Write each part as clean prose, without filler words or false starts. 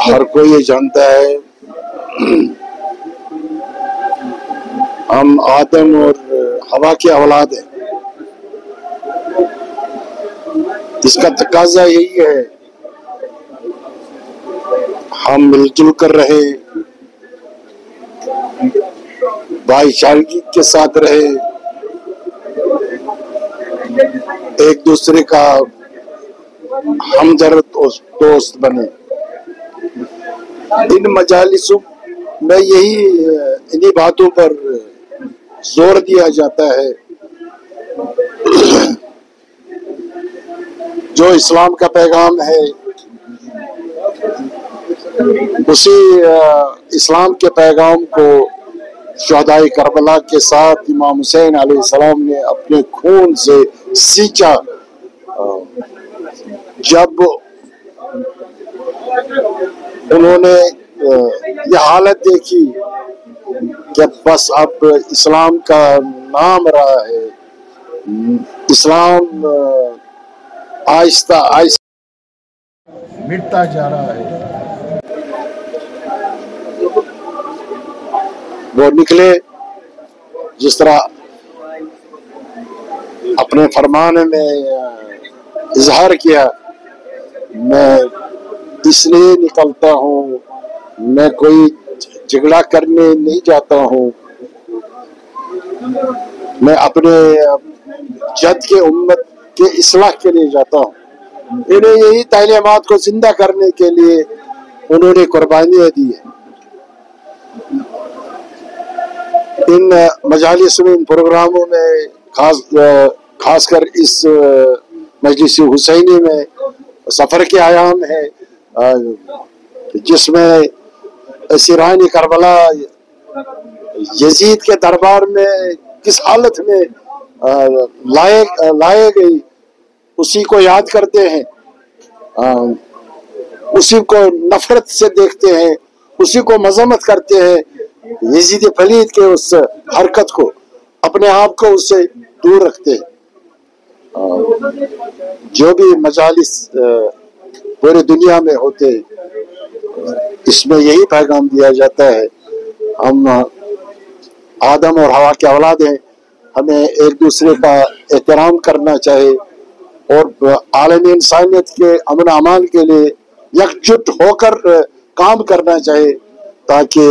हर कोई ये जानता है हम आदम और हवा की औलाद हैं। इसका तकाजा यही है हम मिलजुल कर रहे, भाईचारगी के साथ रहे, एक दूसरे का हमदर्द दोस्त बने। इन मजालिसों में इन्हीं बातों पर जोर दिया जाता है जो इस्लाम का पैगाम है। उसी इस्लाम के पैगाम को शहदाए करबला के साथ इमाम हुसैन अलैहिस्सलाम ने अपने खून से सींचा। जब उन्होंने यह हालत देखी कि बस अब इस्लाम का नाम रहा है, इस्लाम आहिस्ता आहिस्ता मिटता जा रहा है, वो निकले। जिस तरह अपने फरमान में इजहार किया, मैं इसलिए निकलता हूँ, मैं कोई झगड़ा करने नहीं जाता हूँ, मैं अपने जद के उम्मत के इस्लाह के लिए जाता हूँ। इन्हें यही तालीमात को जिंदा करने के लिए उन्होंने कुर्बानियां दी है। इन मजालिस में, इन प्रोग्रामों में, खासकर इस मजलिस हुसैनी में सफर के आयाम है, जिसमें सिरानी करबला यजीद के दरबार में किस हालत में लाए गई, उसी को याद करते हैं, उसी को नफरत से देखते हैं, उसी को मजम्मत करते हैं। यजीद पलीद के उस हरकत को, अपने आप को उससे दूर रखते हैं। जो भी मजालिस पूरी दुनिया में होते, इसमें यही पैगाम दिया जाता है हम आदम और हवा के औलाद हैं, हमें एक दूसरे का एहतराम करना चाहिए और आलमी इंसानियत के अमन अमान के लिए एकजुट होकर काम करना चाहिए, ताकि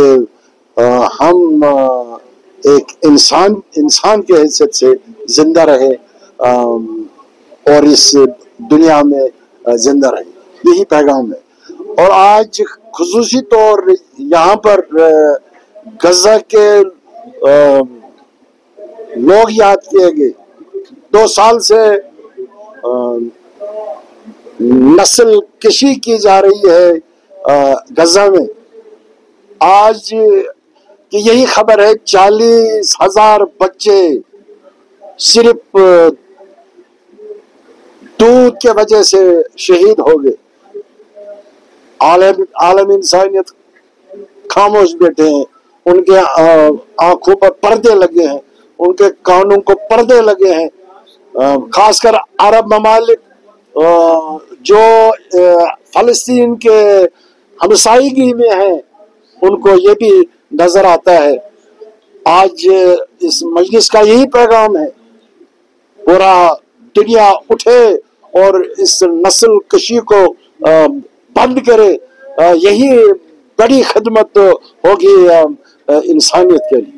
हम एक इंसान की हैसियत से जिंदा रहे और इस दुनिया में जिंदा रहे। यही पैगाम है। और आज खुसूसी तौर यहाँ पर गजा के लोग याद किए गए। 2 साल से नस्ल कशी की जा रही है गजा में। आज कि यही खबर है 40,000 बच्चे सिर्फ दूध के वजह से शहीद हो गए। आलम इंसानियत खामोश बैठे हैं, उनके आंखों पर पर्दे लगे हैं, उनके कानों को पर्दे लगे हैं। खासकर अरब ममालिक जो फलस्तीन के हमसायगी में हैं, उनको ये भी नजर आता है। आज इस मजलिस का यही पैगाम है, पूरा दुनिया उठे और इस नस्ल कशी को बंद करे। यही बड़ी खिदमत होगी इंसानियत के लिए।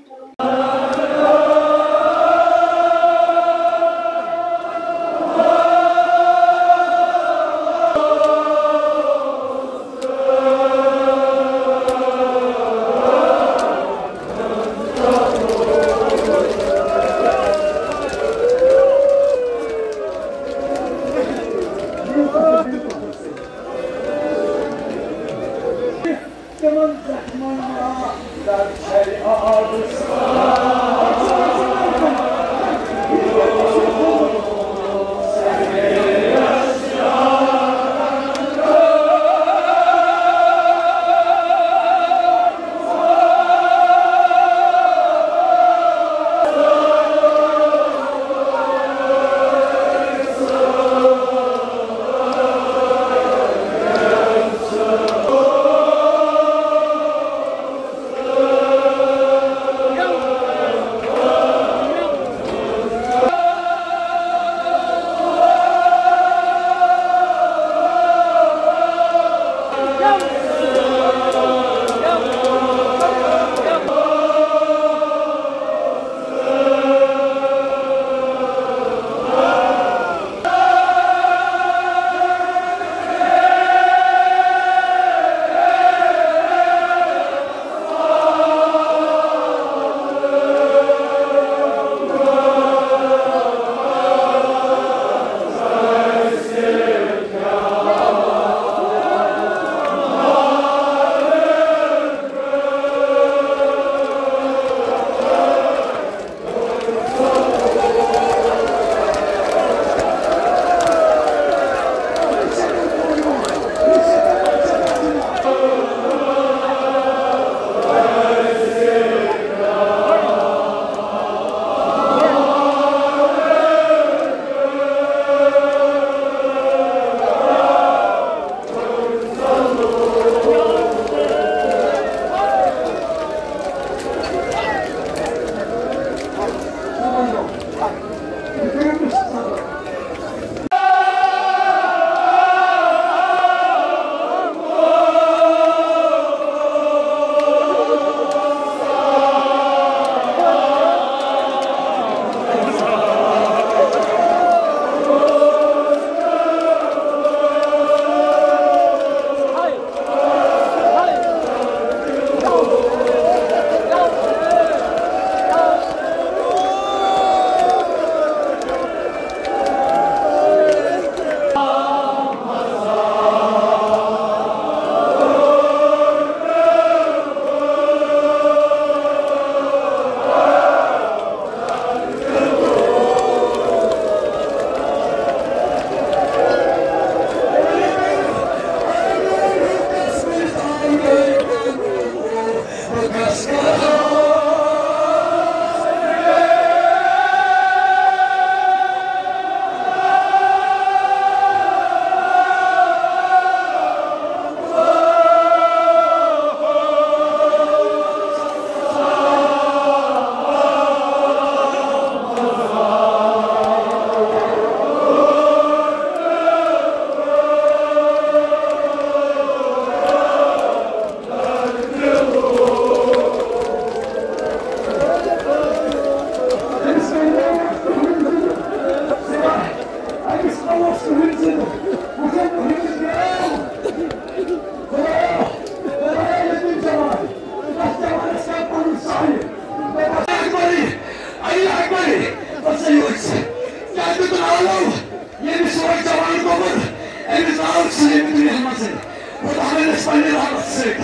पन्ने रहमत सहित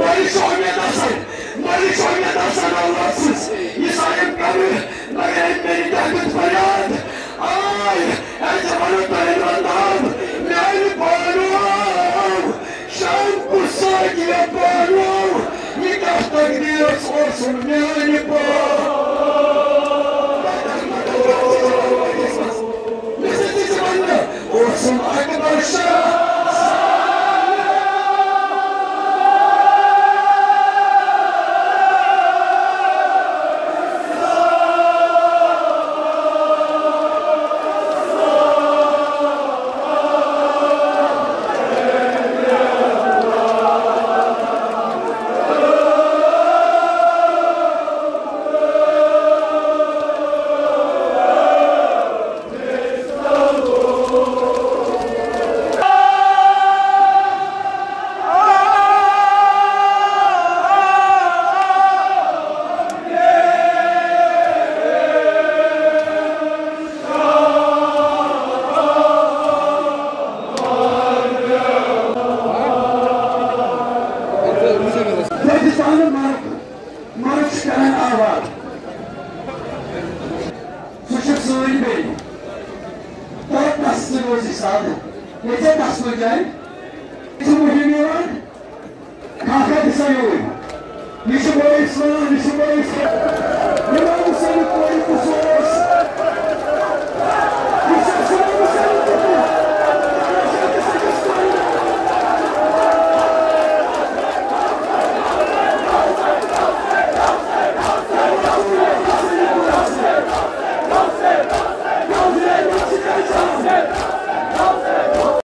मालिक उम्मीद आसान Allahsız İsa'nın kabul Meryem beni takıt feryat Ay Ertemanı Taylandam Meali Panu Şan Kursa Giye Panu Nikah takdiyos olsun Meali Panu Lezzeti zamanla olsun arkadaşlar Isso é